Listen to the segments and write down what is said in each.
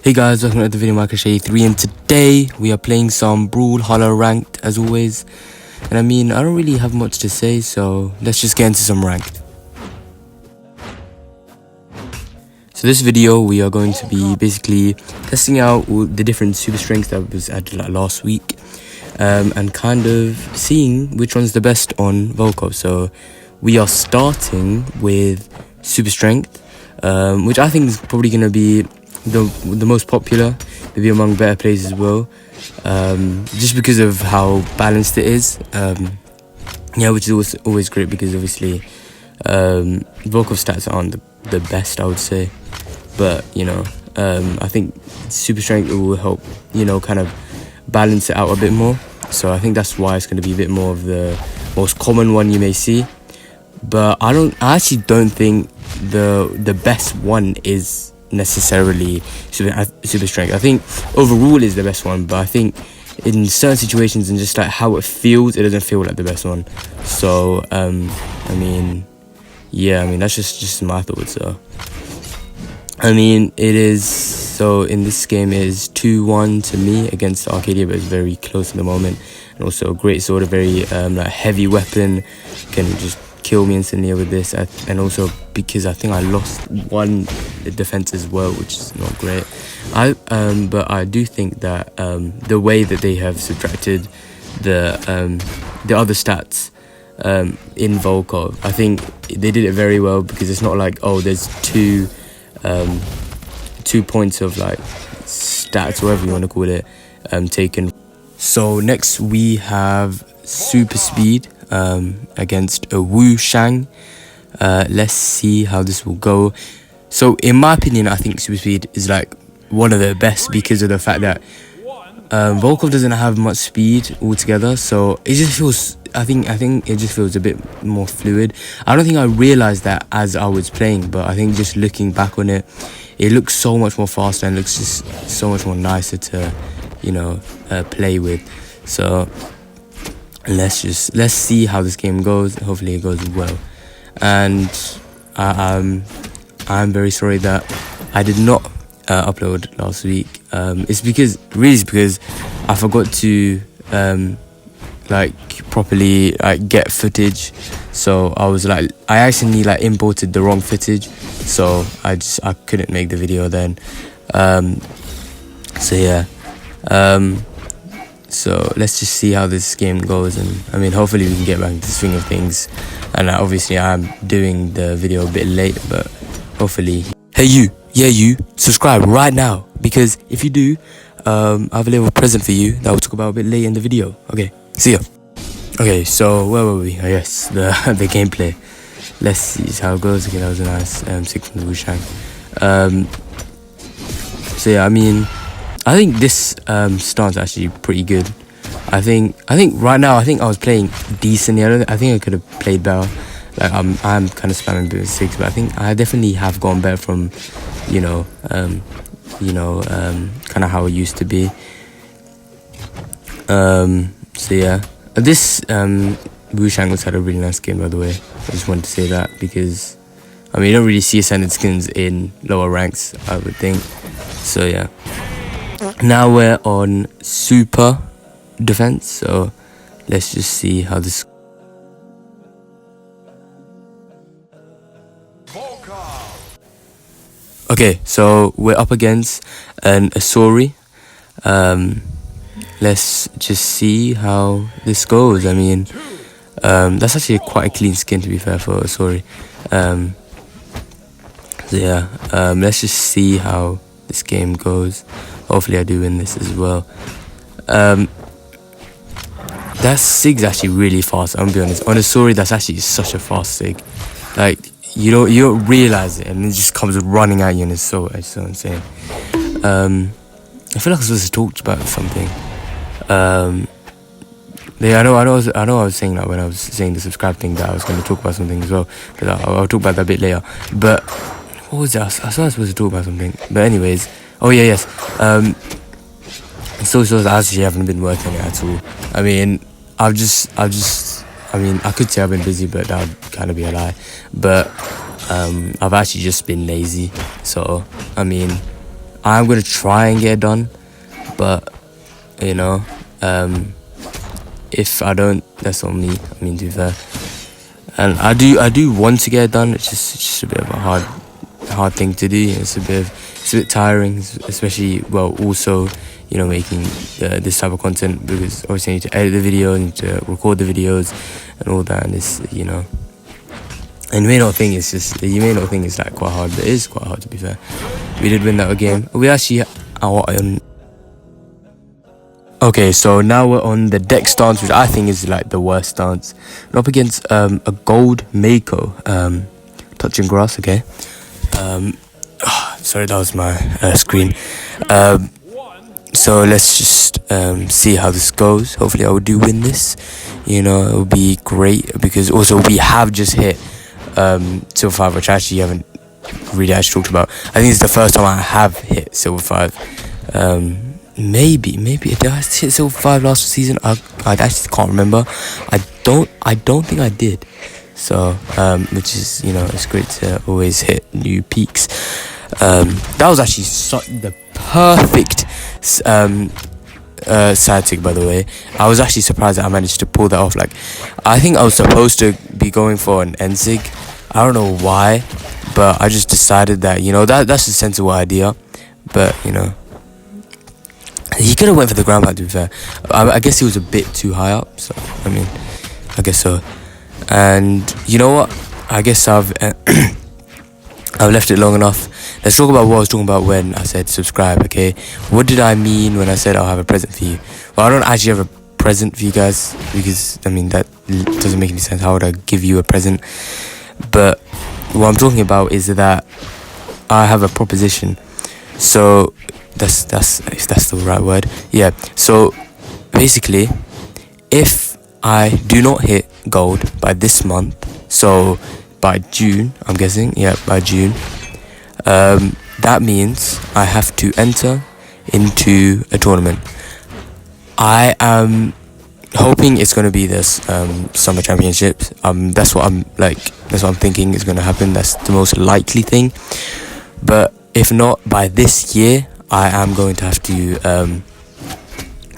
Hey guys, welcome to the video. Marcus83, and today we are playing some Brawlhalla ranked as always. And I mean, I don't really have much to say, so let's just get into some ranked. So this video we are going to be basically testing out all the different super strengths that was added last week, and kind of seeing which one's the best on Volkov. So we are starting with super strength, which I think is probably going to be the most popular, maybe among better players as well, just because of how balanced it is. Yeah, which is always great, because obviously Volkov stats aren't the best, I would say, but you know, I think super strength will help, you know, kind of balance it out a bit more. So I think that's why it's going to be a bit more of the most common one you may see. But I actually don't think the best one is necessarily super strength. I think overall is the best one, but I think in certain situations and just like how it feels, it doesn't feel like the best one. So I mean, yeah, I mean that's just my thoughts. So I mean, it is, so in this game it is 2-1 to me against Arcadia, but it's very close at the moment. And also a great sword, a very like heavy weapon, can just kill me instantly with this. And also because I think I lost one defense as well, which is not great. But I do think that the way that they have subtracted the other stats in Volkov, I think they did it very well, because it's not like, oh, there's two points of like stats, whatever you want to call it, taken. So next we have super speed against a Wu Shang. Let's see how this will go. So in my opinion, I think super speed is like one of the best, because of the fact that Volkov doesn't have much speed altogether, so it just feels, I think it just feels a bit more fluid. I don't think I realized that as I was playing, but I think just looking back on it, it looks so much more faster and looks just so much more nicer to, you know, play with. So let's see how this game goes. Hopefully it goes well. And I'm very sorry that I did not upload last week. It's because I forgot to like properly like get footage. So I actually like imported the wrong footage, so I couldn't make the video then. So yeah, so let's just see how this game goes, and I mean, hopefully we can get back into the swing of things. And obviously I'm doing the video a bit late, but hopefully. Hey you, yeah you, subscribe right now, because if you do, I have a little present for you that we'll talk about a bit later in the video. Okay, see ya. Okay, so where were we? Oh yes, the gameplay. Let's see how it goes. Okay, that was a nice sick from the Wu Shang. So yeah, I mean, I think this stance actually pretty good. I think right now, I think I was playing decently. I think I could have played better. Like I'm kind of spamming bit 6, but I think I definitely have gone better from, you know, kind of how it used to be. So yeah, this Wu Shang was had a really nice game, by the way. I just wanted to say that, because I mean, you don't really see ascended skins in lower ranks, I would think. So yeah, now we're on super defense, so let's just see how this. Okay, so we're up against an Asori. Let's just see how this goes. I mean, that's actually quite a clean skin, to be fair, for Asori. So yeah, let's just see how this game goes. Hopefully I do win this as well. That Sig's actually really fast, I'm gonna be honest. On Asori, that's actually such a fast Sig. Like, you don't realize it, and it just comes running at you, and it's so insane. I feel like I was supposed to talk about something. Yeah, I know I was saying that when I was saying the subscribe thing, that I was going to talk about something as well, but I'll talk about that a bit later. But what was that? I thought I was supposed to talk about something. But anyways, oh yeah, yes. Socials, I actually haven't been working on it at all. I mean, I mean, I could say I've been busy, but that would kind of be a lie. But I've actually just been lazy. So I mean, I'm gonna try and get it done, but you know, if I don't, that's on me. I mean, to be fair, and I do want to get it done. It's just a bit of a hard thing to do. It's a bit tiring, especially, well, also, you know, making this type of content, because obviously I need to edit the video, I need to record the videos and all that, and it's, you know, and you may not think it's like quite hard, but it is quite hard, to be fair. We did win that game. We actually are on. Okay, so now we're on the deck stance, which I think is like the worst stance. We're up against a gold Mako, touching grass. Okay, sorry, that was my screen. So let's just see how this goes. Hopefully I do win this. You know, it will be great, because also we have just hit Silver 5, which I actually haven't really talked about. I think it's the first time I have hit Silver 5. Maybe did I hit Silver 5 last season? I actually can't remember. I don't think I did. So which is, you know, it's great to always hit new peaks. That was actually the perfect side tick, by the way. I was actually surprised that I managed to pull that off. Like, I think I was supposed to be going for an Enzig. I don't know why, but I just decided that, you know, that's a sensible idea. But, you know, he could have went for the ground pound, to be fair. I guess he was a bit too high up, so, I mean, I guess so. And, you know what? I guess I've left it long enough. Let's talk about what I was talking about when I said subscribe, okay? What did I mean when I said I'll have a present for you? Well, I don't actually have a present for you guys, because, I mean, that doesn't make any sense. How would I give you a present? But what I'm talking about is that I have a proposition. So that's if that's the right word. Yeah. So basically, if I do not hit gold by this month, so by June, I'm guessing, yeah, by June, that means I have to enter into a tournament. I am hoping it's going to be this summer championships. That's what I'm thinking is going to happen. That's the most likely thing. But if not, by this year, I am going to have to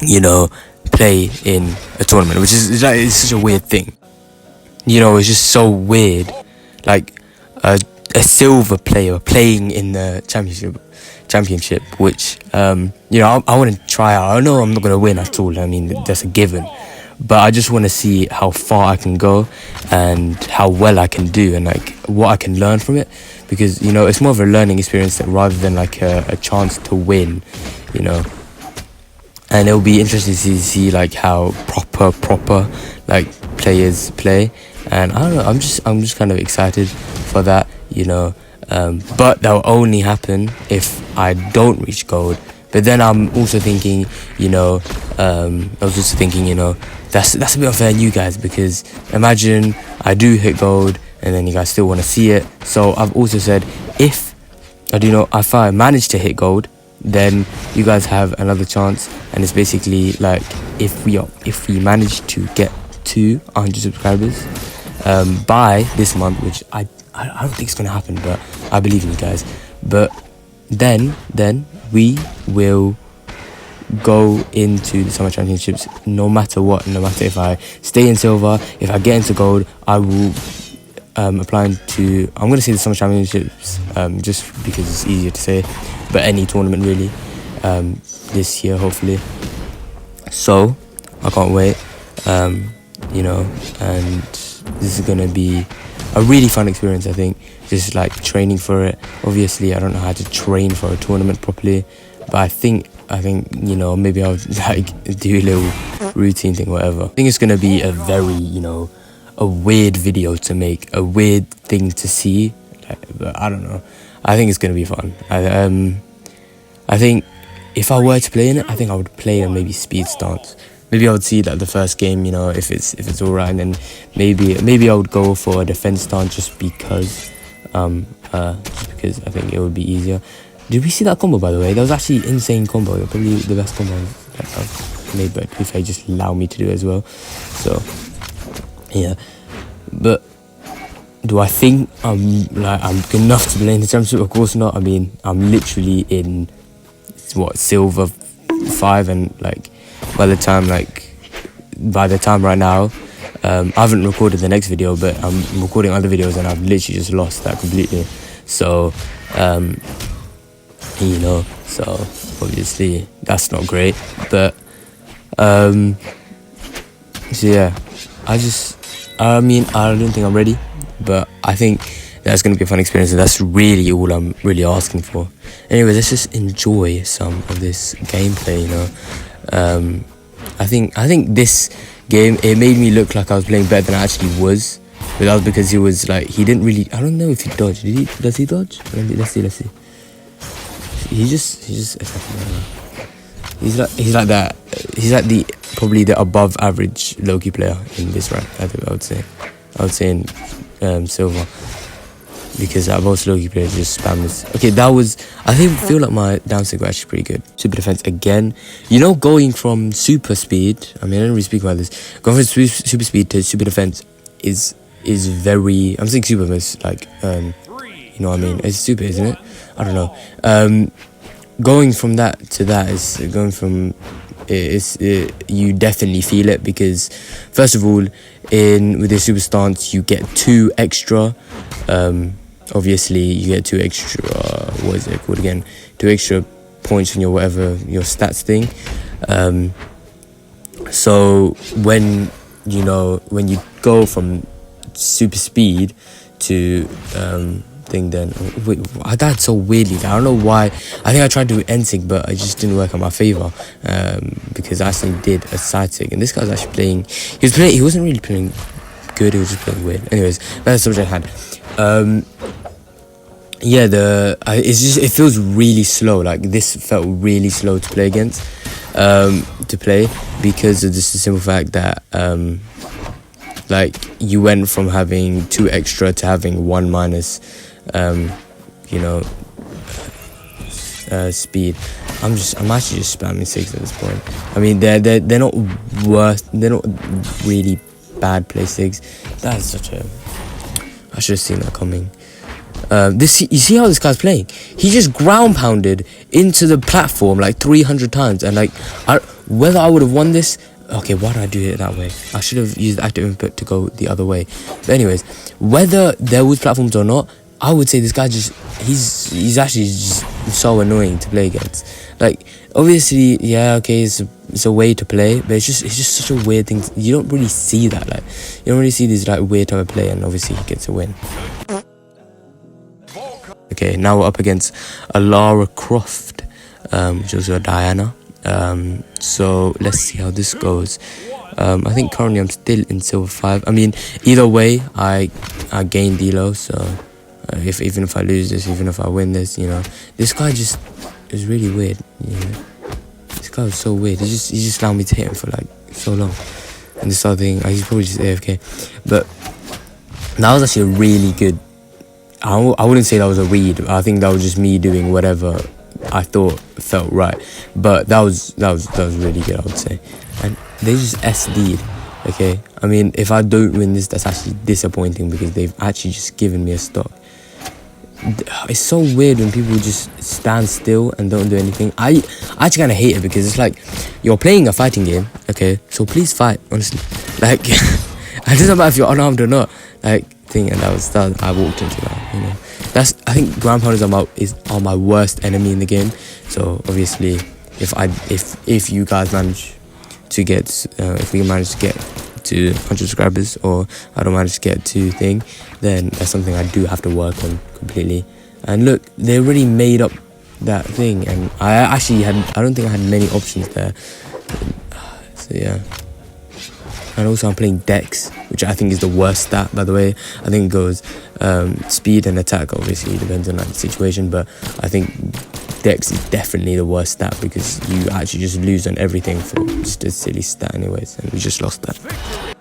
you know, play in a tournament, which is like, it's such a weird thing. You know, it's just so weird. Like a silver player playing in the championship, which you know, I want to try out. I know I'm not going to win at all. I mean, that's a given. But I just want to see how far I can go and how well I can do, and like what I can learn from it, because, you know, it's more of a learning experience rather than like a chance to win, you know. And it'll be interesting to see like how proper like players play, and I don't know, I'm just kind of excited for that, you know. But that will only happen if I don't reach gold. But then I'm also thinking, you know, that's a bit unfair on you guys, because imagine I do hit gold and then you guys still want to see it. So I've also said, if I manage to hit gold, then you guys have another chance. And it's basically like, if we manage to get to 100 subscribers by this month, which I don't think it's gonna happen, but I believe in you guys. But then we will go into the summer championships no matter what. No matter if I stay in silver, if I get into gold, I will apply to, I'm going to say the summer championships, just because it's easier to say, but any tournament really, this year hopefully. So I can't wait, you know, and this is going to be a really fun experience, I think. Just like training for it. Obviously I don't know how to train for a tournament properly, but I think, you know, maybe I'll like do a little routine thing, whatever. I think it's gonna be a very, you know, a weird video to make, a weird thing to see, but I don't know. I think it's gonna be fun. I think if I were to play in it, I think I would play in maybe speed stance. Maybe I would see that the first game, you know, if it's alright, and then maybe I would go for a defense stance just because I think it would be easier. Did we see that combo, by the way? That was actually insane combo. Probably the best combo I've made, but if they just allow me to do it as well. So yeah, but do I think I'm good enough to play in the championship? Of course not. I mean, I'm literally in what, silver 5, and like by the time right now, I haven't recorded the next video, but I'm recording other videos and I've literally just lost that completely. So you know, so obviously that's not great, but so yeah, I don't think I'm ready, but I think that's going to be a fun experience, and that's really all I'm really asking for. Anyways, let's just enjoy some of this gameplay, you know. I think this game, it made me look like I was playing better than I actually was, but that was because he was like, he didn't really, I don't know if he dodged. Does he dodge? Let's see. He just he's like that. He's like probably the above average Loki player in this rank. I would say in silver, because most Loki players just spam this. Okay, that was, I feel like my down stick was actually pretty good. Super defense again. You know, going from super speed, I mean, I don't really speak about this. Going from super speed to super defense is very, I'm saying super defense, like you know what I mean? It's super, isn't it? I don't know. Going from that to that is going from, you definitely feel it, because first of all, with the super stance, you get 2 extra. Obviously, you get 2 extra. What is it called again? 2 extra points in your your stats thing. So when you go from super speed to thing, then wait, I died so weirdly. I don't know why. I think I tried to do NSYNC, but it just didn't work in my favor, because I actually did a side sig, and this guy was actually playing. He wasn't really playing good. He was just playing weird. Anyways, that's the subject I had. Yeah, it feels really slow. Like, this felt really slow to play against, because of just the simple fact that like, you went from having 2 extra to having 1 minus, speed. I'm actually just spamming 6 at this point. I mean, they're not worse. They're not really bad play 6. That's such a, I should have seen that coming. You see how this guy's playing? He just ground pounded into the platform like 300 times, and like, whether I would have won this. Okay, why did I do it that way? I should have used active input to go the other way. But anyways, whether there was platforms or not, I would say this guy he's actually just so annoying to play against. Like, obviously, yeah, okay, it's a way to play, but it's just such a weird thing. You don't really see that. Like, you don't really see this like weird type of play, and obviously he gets a win. Okay, now we're up against a Lara Croft, which is a Diana. So let's see how this goes. I think currently I'm still in silver 5. I mean, either way, I gain Dilo. So even if I lose this, even if I win this, you know, this guy just is really weird. You know, this guy was so weird. He just allowed me to hit him for like so long. And this other thing, he's probably just AFK. But that was actually a really good. I wouldn't say that was a read. I think that was just me doing whatever I thought felt right, but that was really good, I would say. And they just SD'd. Okay, I mean, if I don't win this, that's actually disappointing, because they've actually just given me a stock. It's so weird when people just stand still and don't do anything. I actually kind of hate it, because it's like, you're playing a fighting game, okay, so please fight, honestly. Like, it doesn't matter if you're unarmed or not, like, thing. And that I walked into that, you know. I think ground pounders are my worst enemy in the game. So obviously, if you guys manage to get, if we manage to get to 100 subscribers, or I don't manage to get to thing, then that's something I do have to work on completely. And look, they already made up that thing, and I don't think I had many options there. So yeah. And also I'm playing Dex, which I think is the worst stat, by the way. I think it goes speed and attack, obviously, depends on like the situation, but I think Dex is definitely the worst stat, because you actually just lose on everything for just a silly stat anyways, and we just lost that.